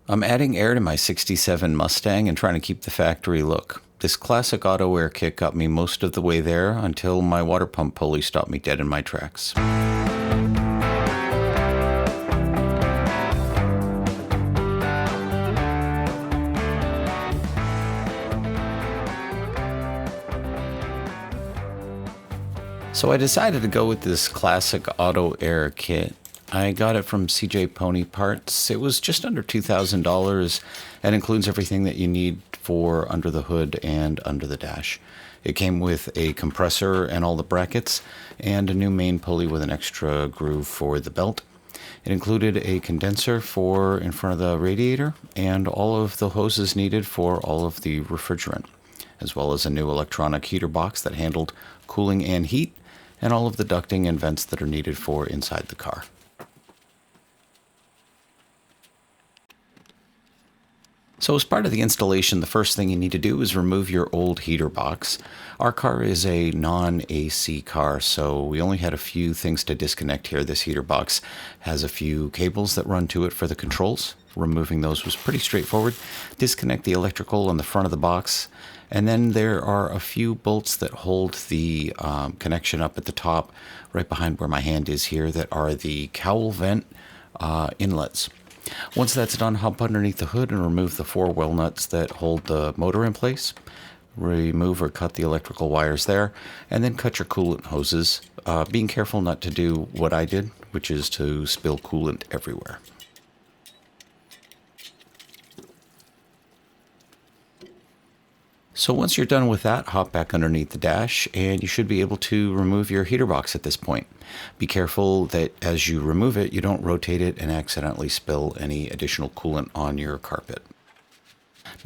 I'm adding air to my 67 Mustang and trying to keep the factory look. This classic auto air kit got me most of the way there until my water pump pulley stopped me dead in my tracks. So I decided to go with this classic auto air kit. I got it from CJ Pony Parts. It was just under $2,000 and includes everything that you need for under the hood and under the dash. It came with a compressor and all the brackets and a new main pulley with an extra groove for the belt. It included a condenser for in front of the radiator and all of the hoses needed for all of the refrigerant, as well as a new electronic heater box that handled cooling and heat, and all of the ducting and vents that are needed for inside the car. So as part of the installation, the first thing you need to do is remove your old heater box. Our car is a non-AC car, so we only had a few things to disconnect here. This heater box has a few cables that run to it for the controls. Removing those was pretty straightforward. Disconnect the electrical on the front of the box, and then there are a few bolts that hold the connection up at the top, right behind where my hand is here, that are the cowl vent inlets. Once that's done, hop underneath the hood and remove the 4 well nuts that hold the motor in place. Remove or cut the electrical wires there, and then cut your coolant hoses, being careful not to do what I did, which is to spill coolant everywhere. So once you're done with that, hop back underneath the dash and you should be able to remove your heater box at this point. Be careful that as you remove it, you don't rotate it and accidentally spill any additional coolant on your carpet.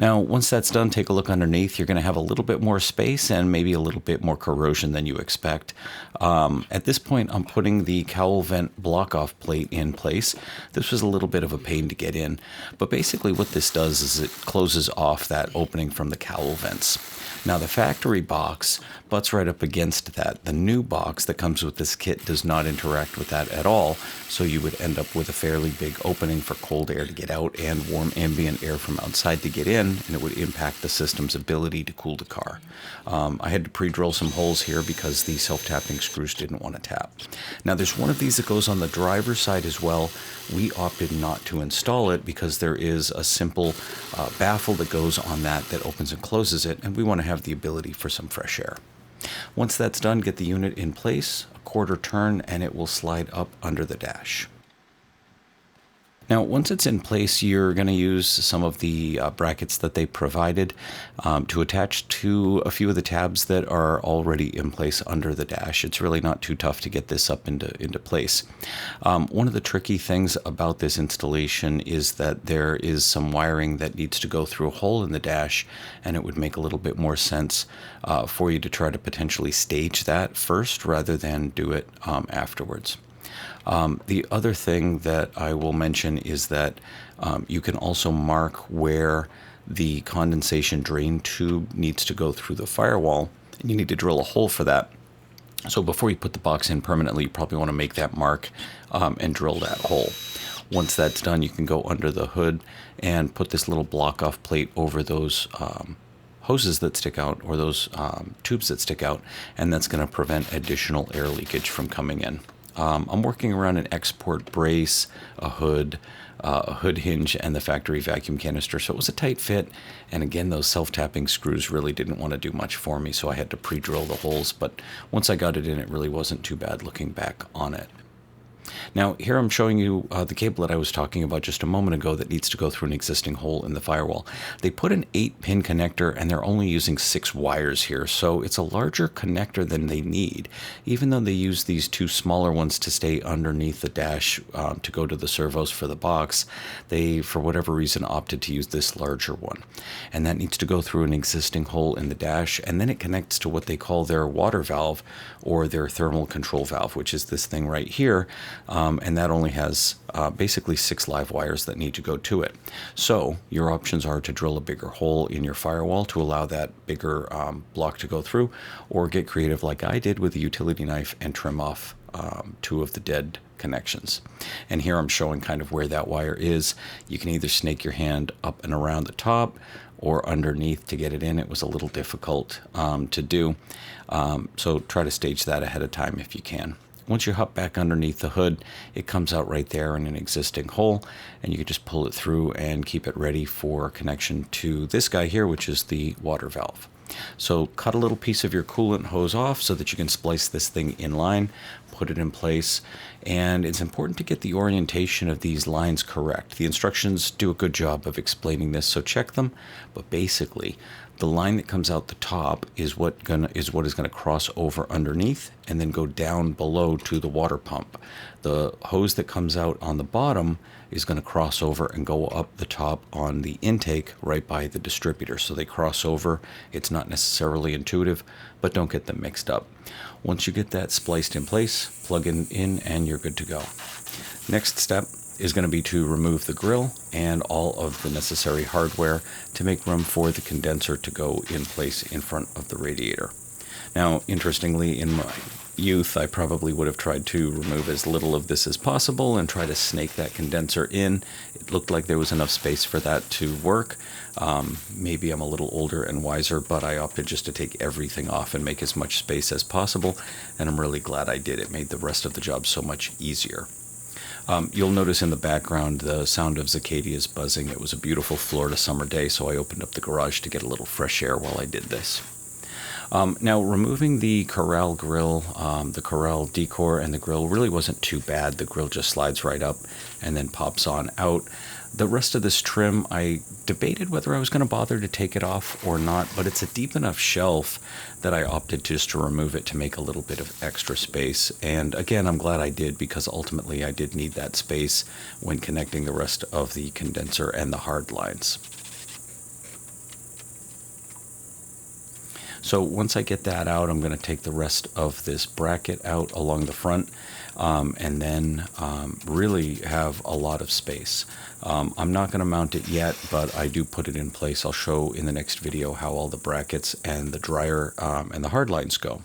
Now, once that's done, take a look underneath. You're going to have a little bit more space and maybe a little bit more corrosion than you expect. At this point, I'm putting the cowl vent block-off plate in place. This was a little bit of a pain to get in, but basically what this does is it closes off that opening from the cowl vents. Now, the factory box butts right up against that. The new box that comes with this kit does not interact with that at all, so you would end up with a fairly big opening for cold air to get out and warm ambient air from outside to get in, and it would impact the system's ability to cool the car. I had to pre-drill some holes here because the self-tapping screws didn't want to tap. Now, there's one of these that goes on the driver's side as well. We opted not to install it because there is a simple baffle that goes on that opens and closes it, and we want to have the ability for some fresh air. Once that's done, get the unit in place, a quarter turn, and it will slide up under the dash. Now, once it's in place, you're going to use some of the brackets that they provided to attach to a few of the tabs that are already in place under the dash. It's really not too tough to get this up into place. One of the tricky things about this installation is that there is some wiring that needs to go through a hole in the dash, and it would make a little bit more sense for you to try to potentially stage that first rather than do it afterwards. The other thing that I will mention is that you can also mark where the condensation drain tube needs to go through the firewall, and you need to drill a hole for that. So before you put the box in permanently, you probably want to make that mark and drill that hole. Once that's done, you can go under the hood and put this little block-off plate over those hoses that stick out, or those tubes that stick out, and that's going to prevent additional air leakage from coming in. I'm working around an export brace, a hood hinge, and the factory vacuum canister, so it was a tight fit. And again, those self-tapping screws really didn't want to do much for me, so I had to pre-drill the holes. But once I got it in, it really wasn't too bad looking back on it. Now, here I'm showing you the cable that I was talking about just a moment ago that needs to go through an existing hole in the firewall. They put an 8-pin connector, and they're only using 6 wires here, so it's a larger connector than they need. Even though they use these 2 smaller ones to stay underneath the dash to go to the servos for the box, they, for whatever reason, opted to use this larger one. And that needs to go through an existing hole in the dash, and then it connects to what they call their water valve, or their thermal control valve, which is this thing right here. And that only has basically 6 live wires that need to go to it. So your options are to drill a bigger hole in your firewall to allow that bigger block to go through, or get creative like I did with a utility knife and trim off 2 of the dead connections. And here I'm showing kind of where that wire is. You can either snake your hand up and around the top or underneath to get it in. It was a little difficult to do, so try to stage that ahead of time if you can. Once you hop back underneath the hood, it comes out right there in an existing hole, and you can just pull it through and keep it ready for connection to this guy here, which is the water valve. So cut a little piece of your coolant hose off so that you can splice this thing in line, put it in place, and it's important to get the orientation of these lines correct. The instructions do a good job of explaining this, so check them, but basically the line that comes out the top is what is going to cross over underneath and then go down below to the water pump. The hose that comes out on the bottom is going to cross over and go up the top on the intake right by the distributor. So they cross over. It's not necessarily intuitive, but don't get them mixed up. Once you get that spliced in place, plug it in and you're good to go. Next step is going to be to remove the grill and all of the necessary hardware to make room for the condenser to go in place in front of the radiator. Now, interestingly, in my youth, I probably would have tried to remove as little of this as possible and try to snake that condenser in. It looked like there was enough space for that to work. Maybe I'm a little older and wiser, but I opted just to take everything off and make as much space as possible, and I'm really glad I did. It made the rest of the job so much easier. You'll notice in the background the sound of cicadas buzzing. It was a beautiful Florida summer day, so I opened up the garage to get a little fresh air while I did this. Now, removing the corral grill, the corral decor, and the grill really wasn't too bad. The grill just slides right up and then pops on out. The rest of this trim, I debated whether I was going to bother to take it off or not, but it's a deep enough shelf that I opted just to remove it to make a little bit of extra space. And again, I'm glad I did, because ultimately I did need that space when connecting the rest of the condenser and the hard lines. So once I get that out, I'm going to take the rest of this bracket out along the front, and then really have a lot of space. I'm not going to mount it yet, but I do put it in place. I'll show in the next video how all the brackets and the dryer and the hard lines go.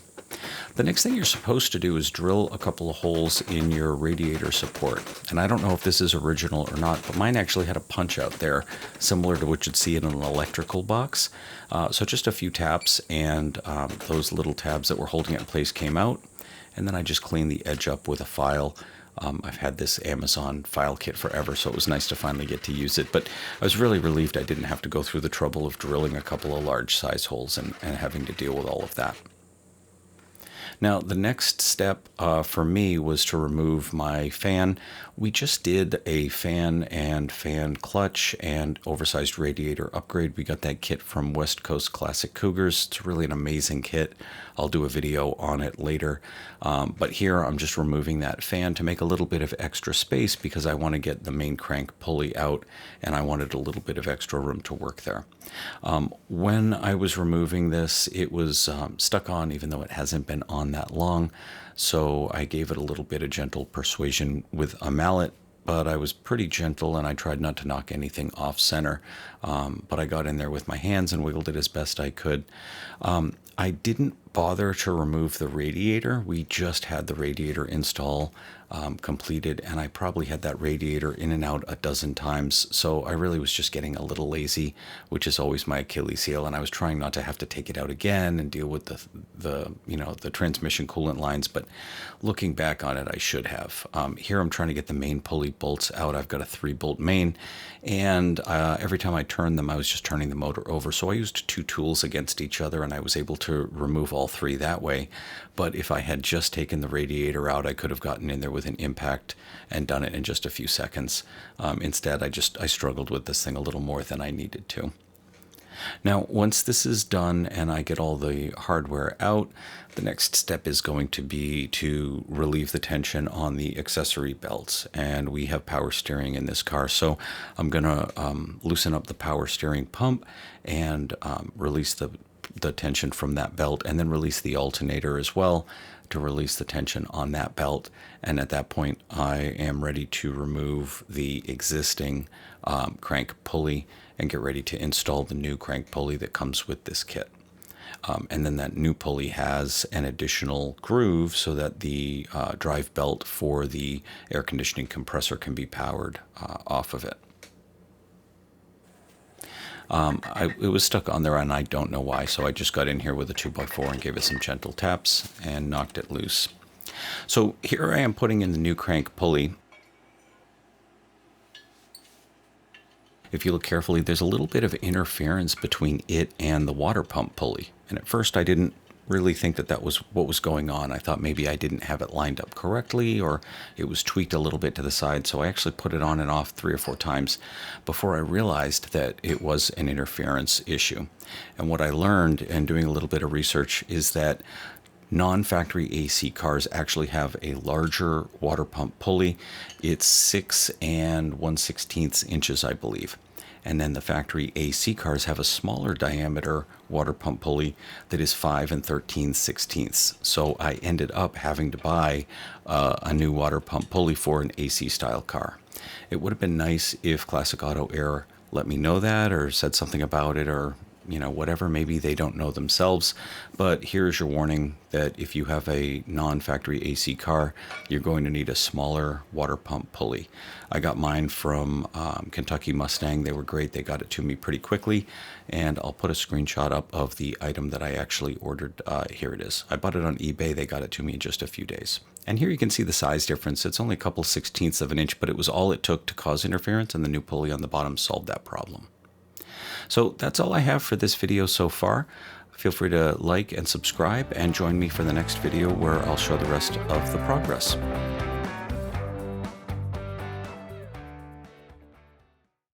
The next thing you're supposed to do is drill a couple of holes in your radiator support. And I don't know if this is original or not, but mine actually had a punch out there, similar to what you'd see in an electrical box. So just a few taps, and those little tabs that were holding it in place came out. And then I just cleaned the edge up with a file. I've had this Amazon file kit forever, so it was nice to finally get to use it. But I was really relieved I didn't have to go through the trouble of drilling a couple of large size holes and having to deal with all of that. Now, the next step for me was to remove my fan. We just did a fan and fan clutch and oversized radiator upgrade. We got that kit from West Coast Classic Cougars. It's really an amazing kit. I'll do a video on it later. But here I'm just removing that fan to make a little bit of extra space, because I want to get the main crank pulley out and I wanted a little bit of extra room to work there. When I was removing this, it was stuck on, even though it hasn't been on that long. So I gave it a little bit of gentle persuasion with a mallet, but I was pretty gentle and I tried not to knock anything off center. But I got in there with my hands and wiggled it as best I could. I didn't bother to remove the radiator. We just had the radiator install completed, and I probably had that radiator in and out a dozen times. So I really was just getting a little lazy, which is always my Achilles heel. And I was trying not to have to take it out again and deal with the transmission coolant lines. But looking back on it, I should have. Here I'm trying to get the main pulley bolts out. I've got a 3-bolt main, and every time I turned them, I was just turning the motor over. So I used 2 tools against each other, and I was able to remove all 3 that way. But if I had just taken the radiator out, I could have gotten in there with an impact and done it in just a few seconds. Instead, I struggled with this thing a little more than I needed to. Now, once this is done and I get all the hardware out, the next step is going to be to relieve the tension on the accessory belts. And we have power steering in this car, so I'm going to loosen up the power steering pump and release the tension from that belt, and then release the alternator as well to release the tension on that belt. And at that point, I am ready to remove the existing crank pulley and get ready to install the new crank pulley that comes with this kit. And then that new pulley has an additional groove so that the drive belt for the air conditioning compressor can be powered off of it. It was stuck on there and I don't know why, so I just got in here with a 2x4 and gave it some gentle taps and knocked it loose. So here I am putting in the new crank pulley. If you look carefully, there's a little bit of interference between it and the water pump pulley. And at first I didn't really think that that was what was going on. I thought maybe I didn't have it lined up correctly or it was tweaked a little bit to the side. So I actually put it on and off 3 or 4 times before I realized that it was an interference issue. And what I learned in doing a little bit of research is that non-factory AC cars actually have a larger water pump pulley. It's 6 1/16 inches, I believe. And then the factory AC cars have a smaller diameter water pump pulley that is 5 13/16. So I ended up having to buy a new water pump pulley for an AC style car. It would have been nice if Classic Auto Air let me know that or said something about it, or whatever, maybe they don't know themselves. But here's your warning that if you have a non-factory AC car, you're going to need a smaller water pump pulley. I got mine from Kentucky Mustang. They were great. They got it to me pretty quickly, and I'll put a screenshot up of the item that I actually ordered. Here it is. I bought it on eBay. They got it to me in just a few days. And here you can see the size difference. It's only a couple 16ths of an inch, but it was all it took to cause interference, and the new pulley on the bottom solved that problem. So that's all I have for this video so far. Feel free to like and subscribe and join me for the next video where I'll show the rest of the progress.